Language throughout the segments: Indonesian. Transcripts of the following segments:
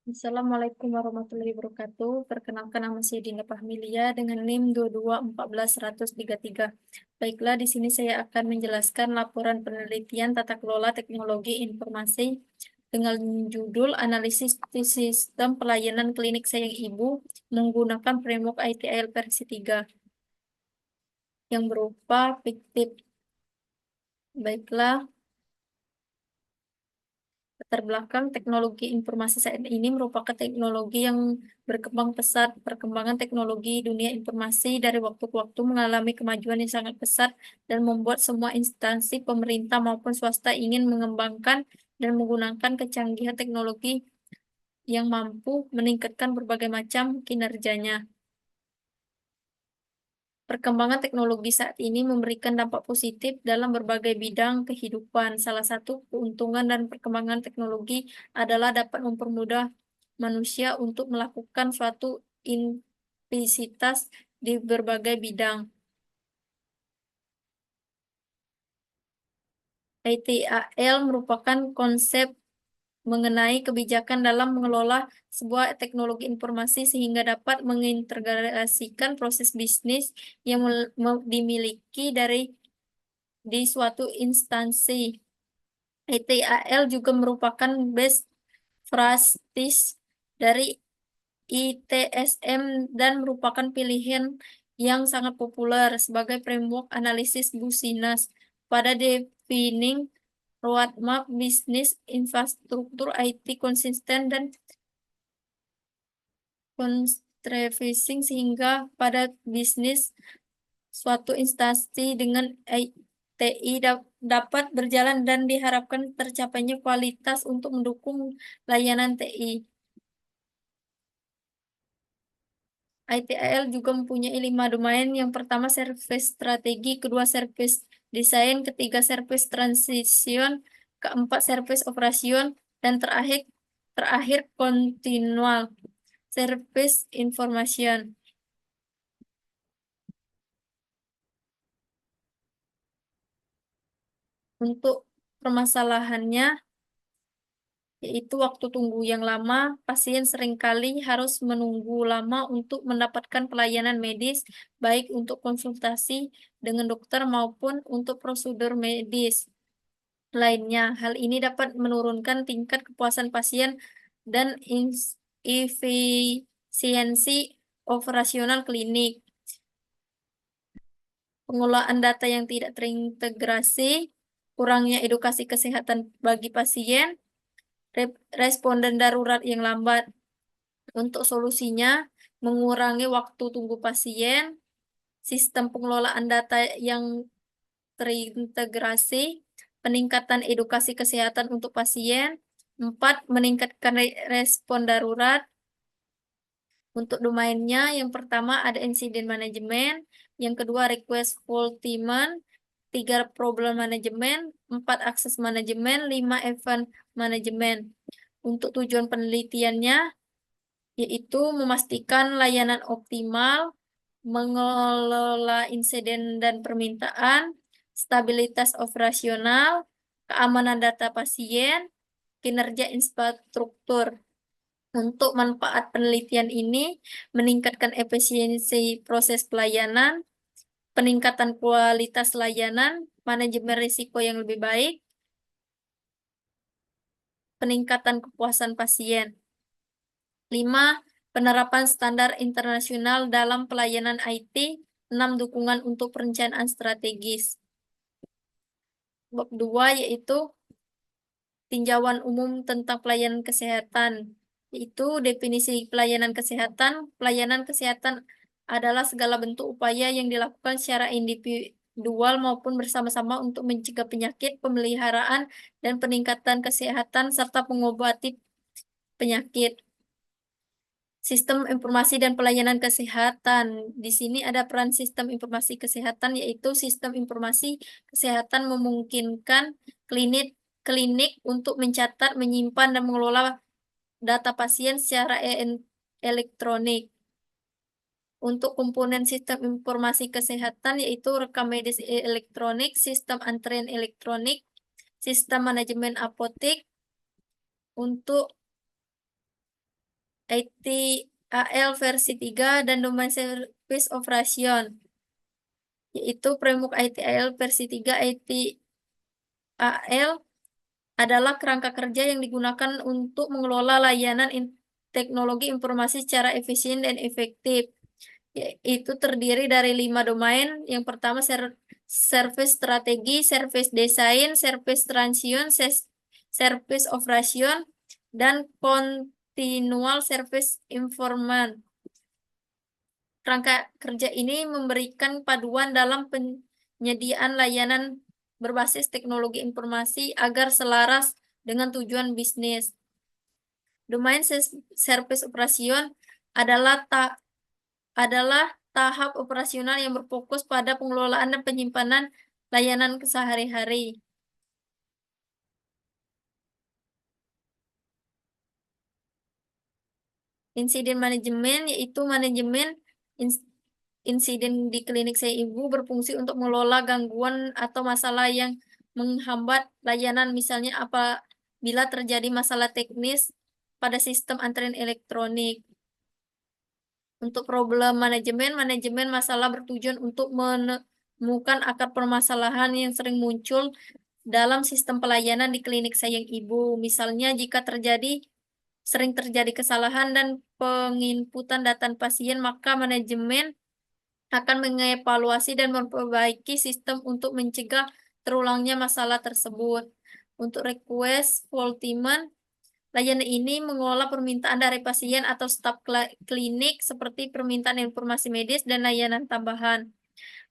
Assalamualaikum warahmatullahi wabarakatuh. Perkenalkan nama saya Dinda Fahmilia dengan NIM 2214133. Baiklah, di sini saya akan menjelaskan laporan penelitian tata kelola teknologi informasi dengan judul Analisis Sistem Pelayanan Klinik Sayang Ibu menggunakan framework ITIL versi 3 yang berupa fiktif. Baiklah, latar belakang teknologi informasi saat ini merupakan teknologi yang berkembang pesat. Perkembangan teknologi dunia informasi dari waktu ke waktu mengalami kemajuan yang sangat pesat dan membuat semua instansi pemerintah maupun swasta ingin mengembangkan dan menggunakan kecanggihan teknologi yang mampu meningkatkan berbagai macam kinerjanya. Perkembangan teknologi saat ini memberikan dampak positif dalam berbagai bidang kehidupan. Salah satu keuntungan dan perkembangan teknologi adalah dapat mempermudah manusia untuk melakukan suatu aktivitas di berbagai bidang. ITAL merupakan konsep mengenai kebijakan dalam mengelola sebuah teknologi informasi sehingga dapat mengintegrasikan proses bisnis yang dimiliki di suatu instansi. ITAL juga merupakan best practice dari ITSM dan merupakan pilihan yang sangat populer sebagai framework analisis business pada defining roadmap bisnis infrastruktur IT konsisten dan constriving sehingga pada bisnis suatu instansi dengan ITI dapat berjalan dan diharapkan tercapainya kualitas untuk mendukung layanan TI. ITIL juga mempunyai 5 domain. Yang pertama service strategi, kedua service desain, ketiga service transition, keempat service operation, dan terakhir continual service information. Untuk permasalahannya, yaitu waktu tunggu yang lama, pasien seringkali harus menunggu lama untuk mendapatkan pelayanan medis, baik untuk konsultasi dengan dokter maupun untuk prosedur medis lainnya. Hal ini dapat menurunkan tingkat kepuasan pasien dan efisiensi operasional klinik. Pengelolaan data yang tidak terintegrasi, kurangnya edukasi kesehatan bagi pasien, responden darurat yang lambat. Untuk solusinya, mengurangi waktu tunggu pasien, sistem pengelolaan data yang terintegrasi, peningkatan edukasi kesehatan untuk pasien, 4, meningkatkan respon darurat. Untuk domainnya, yang pertama ada insiden manajemen, yang kedua request fulfillment, 3 problem manajemen, 4 akses manajemen, 5 event manajemen. Untuk tujuan penelitiannya, yaitu memastikan layanan optimal, mengelola insiden dan permintaan, stabilitas operasional, keamanan data pasien, kinerja infrastruktur. Untuk manfaat penelitian ini, meningkatkan efisiensi proses pelayanan, peningkatan kualitas layanan, manajemen risiko yang lebih baik, peningkatan kepuasan pasien. 5. Penerapan standar internasional dalam pelayanan IT. 6. Dukungan untuk perencanaan strategis. Bab 2 yaitu tinjauan umum tentang pelayanan kesehatan, yaitu definisi pelayanan kesehatan. Pelayanan kesehatan adalah segala bentuk upaya yang dilakukan secara individual maupun bersama-sama untuk mencegah penyakit, pemeliharaan, dan peningkatan kesehatan serta mengobati penyakit. Sistem informasi dan pelayanan kesehatan. Di sini ada peran sistem informasi kesehatan, yaitu sistem informasi kesehatan memungkinkan klinik untuk mencatat, menyimpan, dan mengelola data pasien secara elektronik. Untuk komponen sistem informasi kesehatan, yaitu rekam medis elektronik, sistem antrian elektronik, sistem manajemen apotek. Untuk ITAL versi 3 dan domain service operation, yaitu framework ITAL versi 3. ITAL adalah kerangka kerja yang digunakan untuk mengelola layanan teknologi informasi secara efisien dan efektif. Itu terdiri dari 5 domain. Yang pertama service strategi, service design, service transition, service operation, dan continual service improvement. Kerangka kerja ini memberikan paduan dalam penyediaan layanan berbasis teknologi informasi agar selaras dengan tujuan bisnis. Domain service operation adalah tahap operasional yang berfokus pada pengelolaan dan penyimpanan layanan sehari-hari. Insiden manajemen yaitu manajemen insiden di klinik saya ibu berfungsi untuk mengelola gangguan atau masalah yang menghambat layanan, misalnya apabila terjadi masalah teknis pada sistem antrian elektronik. Untuk problem manajemen, manajemen masalah bertujuan untuk menemukan akar permasalahan yang sering muncul dalam sistem pelayanan di klinik sayang ibu. Misalnya jika sering terjadi kesalahan dan penginputan data pasien, maka manajemen akan mengevaluasi dan memperbaiki sistem untuk mencegah terulangnya masalah tersebut. Untuk request fulfillment, layanan ini mengolah permintaan dari pasien atau staf klinik seperti permintaan informasi medis dan layanan tambahan.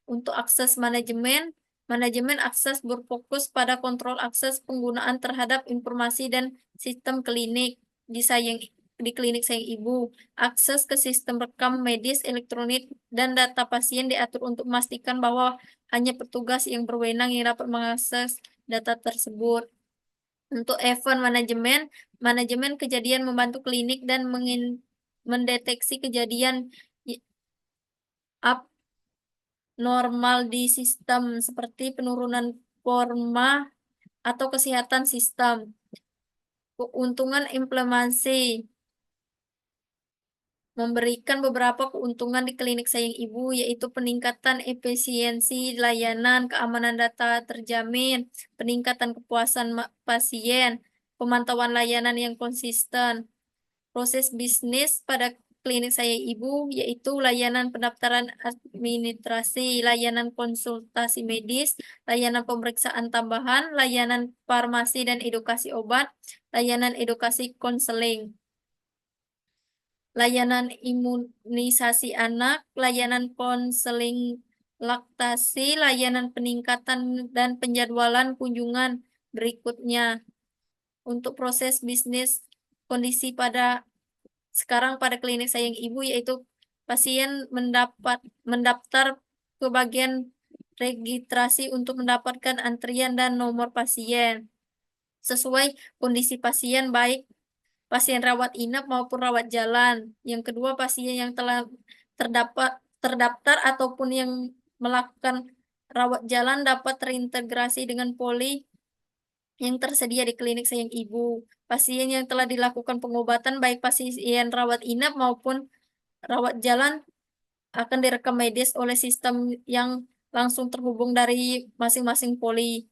Untuk akses manajemen, manajemen akses berfokus pada kontrol akses penggunaan terhadap informasi dan sistem klinik di klinik sayang ibu. Akses ke sistem rekam medis elektronik dan data pasien diatur untuk memastikan bahwa hanya petugas yang berwenang yang dapat mengakses data tersebut. Untuk event manajemen, manajemen kejadian membantu klinik dan mendeteksi kejadian abnormal di sistem seperti penurunan performa atau kesehatan sistem. Keuntungan implementasi memberikan beberapa keuntungan di klinik sayang ibu, yaitu peningkatan efisiensi layanan, keamanan data terjamin, peningkatan kepuasan pasien, pemantauan layanan yang konsisten. Proses bisnis pada klinik sayang ibu yaitu layanan pendaftaran administrasi, layanan konsultasi medis, layanan pemeriksaan tambahan, layanan farmasi dan edukasi obat, layanan edukasi konseling, layanan imunisasi anak, layanan konseling laktasi, layanan peningkatan dan penjadwalan kunjungan berikutnya. Untuk proses bisnis kondisi sekarang pada klinik sayang ibu yaitu pasien mendaftar ke bagian registrasi untuk mendapatkan antrian dan nomor pasien sesuai kondisi pasien, baik pasien rawat inap maupun rawat jalan. Yang kedua, pasien yang telah terdaftar ataupun yang melakukan rawat jalan dapat terintegrasi dengan poli yang tersedia di klinik sayang ibu. Pasien yang telah dilakukan pengobatan baik pasien rawat inap maupun rawat jalan akan direkam medis oleh sistem yang langsung terhubung dari masing-masing poli.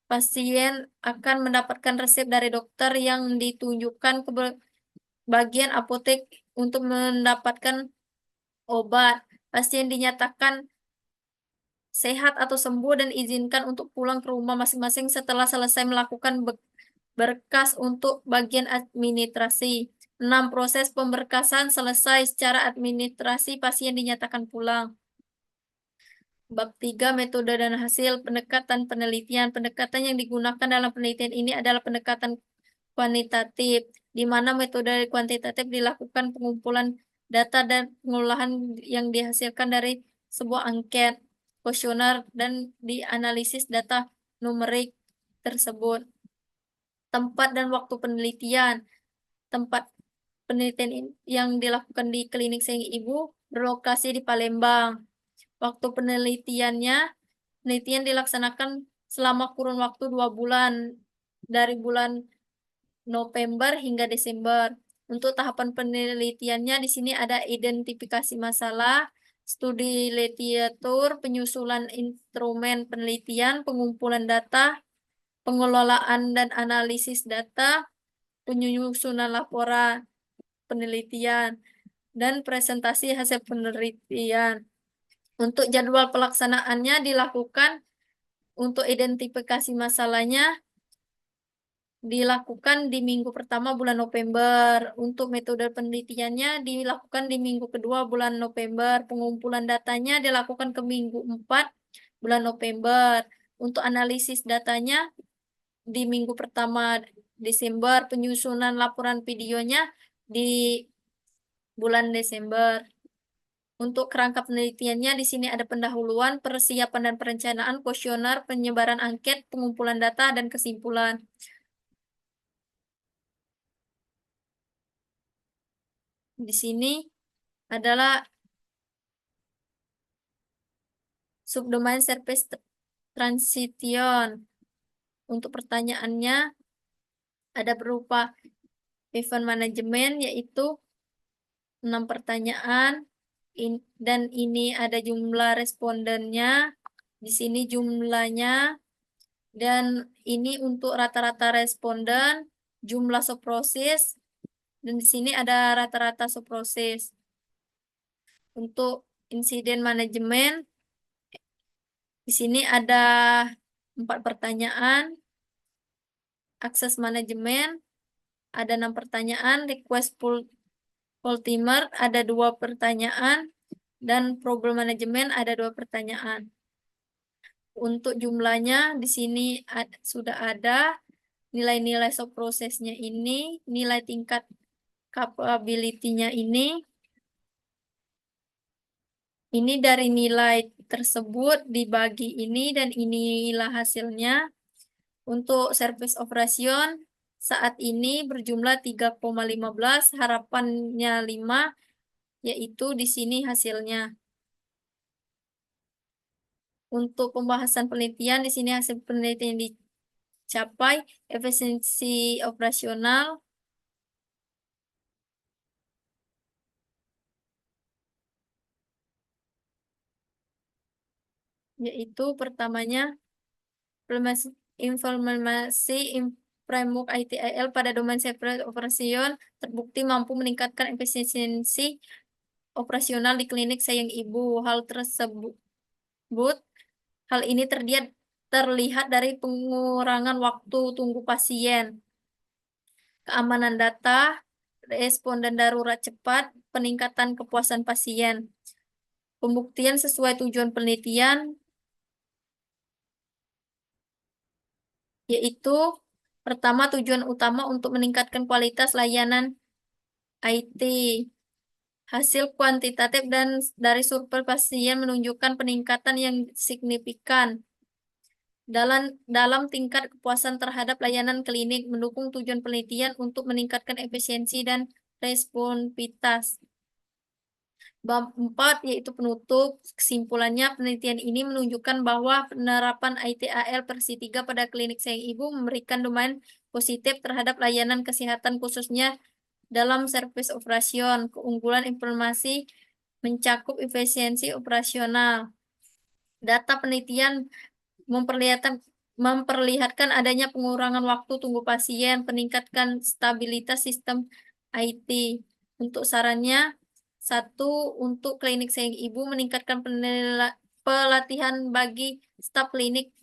Pasien akan mendapatkan resep dari dokter yang ditunjukkan ke bagian apotek untuk mendapatkan obat. Pasien dinyatakan sehat atau sembuh dan izinkan untuk pulang ke rumah masing-masing setelah selesai melakukan berkas untuk bagian administrasi. 6. Proses pemberkasan selesai secara administrasi, pasien dinyatakan pulang. Bab 3. Metode dan hasil pendekatan penelitian. Pendekatan yang digunakan dalam penelitian ini adalah pendekatan kuantitatif, di mana metode kuantitatif dilakukan pengumpulan data dan pengolahan yang dihasilkan dari sebuah angket, kuesioner, dan dianalisis data numerik tersebut. Tempat dan waktu penelitian. Tempat penelitian yang dilakukan di klinik sayang ibu berlokasi di Palembang. Waktu penelitian dilaksanakan selama kurun waktu 2 bulan, dari bulan November hingga Desember. Untuk tahapan penelitiannya di sini ada identifikasi masalah, studi literatur, penyusunan instrumen penelitian, pengumpulan data, pengelolaan dan analisis data, penyusunan laporan penelitian, dan presentasi hasil penelitian. Untuk jadwal pelaksanaannya dilakukan untuk identifikasi masalahnya dilakukan di minggu pertama bulan November. Untuk metode penelitiannya dilakukan di minggu kedua bulan November. Pengumpulan datanya dilakukan ke minggu 4 bulan November. Untuk analisis datanya di minggu pertama Desember. Penyusunan laporan videonya di bulan Desember. Untuk kerangka penelitiannya di sini ada pendahuluan, persiapan dan perencanaan, kuesioner, penyebaran angket, pengumpulan data, dan kesimpulan. Di sini adalah subdomain service transition. Untuk pertanyaannya ada berupa event management, yaitu 6 pertanyaan. Dan ini ada jumlah respondennya. Di sini jumlahnya. Dan ini untuk rata-rata responden, jumlah subproses. Dan di sini ada rata-rata subproses. Untuk insiden manajemen, di sini ada 4 pertanyaan. Akses manajemen, ada 6 pertanyaan. Request full timer, ada 2 pertanyaan. Dan problem manajemen, ada 2 pertanyaan. Untuk jumlahnya, di sini sudah ada nilai-nilai subprosesnya ini, nilai tingkat capability-nya ini. Ini dari nilai tersebut dibagi ini dan inilah hasilnya. Untuk service operation saat ini berjumlah 3,15, harapannya 5, yaitu di sini hasilnya. Untuk pembahasan penelitian di sini hasil penelitian dicapai efisiensi operasional yaitu pertamanya informasi framework ITIL pada domain service operation terbukti mampu meningkatkan efisiensi operasional di klinik sayang ibu. Hal ini terlihat dari pengurangan waktu tunggu pasien, keamanan data, responden darurat cepat, peningkatan kepuasan pasien. Pembuktian sesuai tujuan penelitian, yaitu pertama tujuan utama untuk meningkatkan kualitas layanan IT. Hasil kuantitatif dan dari survei pasien menunjukkan peningkatan yang signifikan dalam tingkat kepuasan terhadap layanan klinik, mendukung tujuan penelitian untuk meningkatkan efisiensi dan responsivitas. Bab 4 yaitu penutup. Kesimpulannya, penelitian ini menunjukkan bahwa penerapan ITAL versi 3 pada klinik sayang ibu memberikan domain positif terhadap layanan kesehatan khususnya dalam service operation. Keunggulan informasi mencakup efisiensi operasional. Data penelitian memperlihatkan adanya pengurangan waktu tunggu pasien, peningkatkan stabilitas sistem IT. Untuk sarannya, 1. Untuk klinik sayang ibu meningkatkan pelatihan bagi staf klinik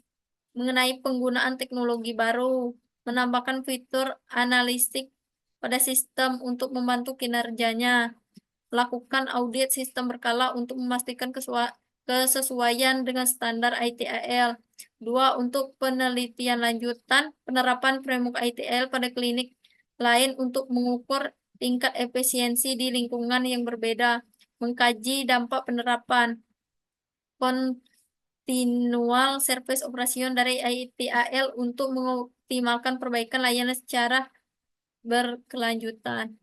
mengenai penggunaan teknologi baru, menambahkan fitur analistik pada sistem untuk membantu kinerjanya, lakukan audit sistem berkala untuk memastikan kesesuaian dengan standar ITIL. 2. Untuk penelitian lanjutan, penerapan framework ITIL pada klinik lain untuk mengukur tingkat efisiensi di lingkungan yang berbeda, mengkaji dampak penerapan continual service operation dari ITIL untuk mengoptimalkan perbaikan layanan secara berkelanjutan.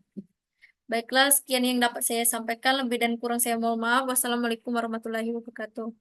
Baiklah, sekian yang dapat saya sampaikan. Lebih dan kurang saya mohon maaf. Wassalamualaikum warahmatullahi wabarakatuh.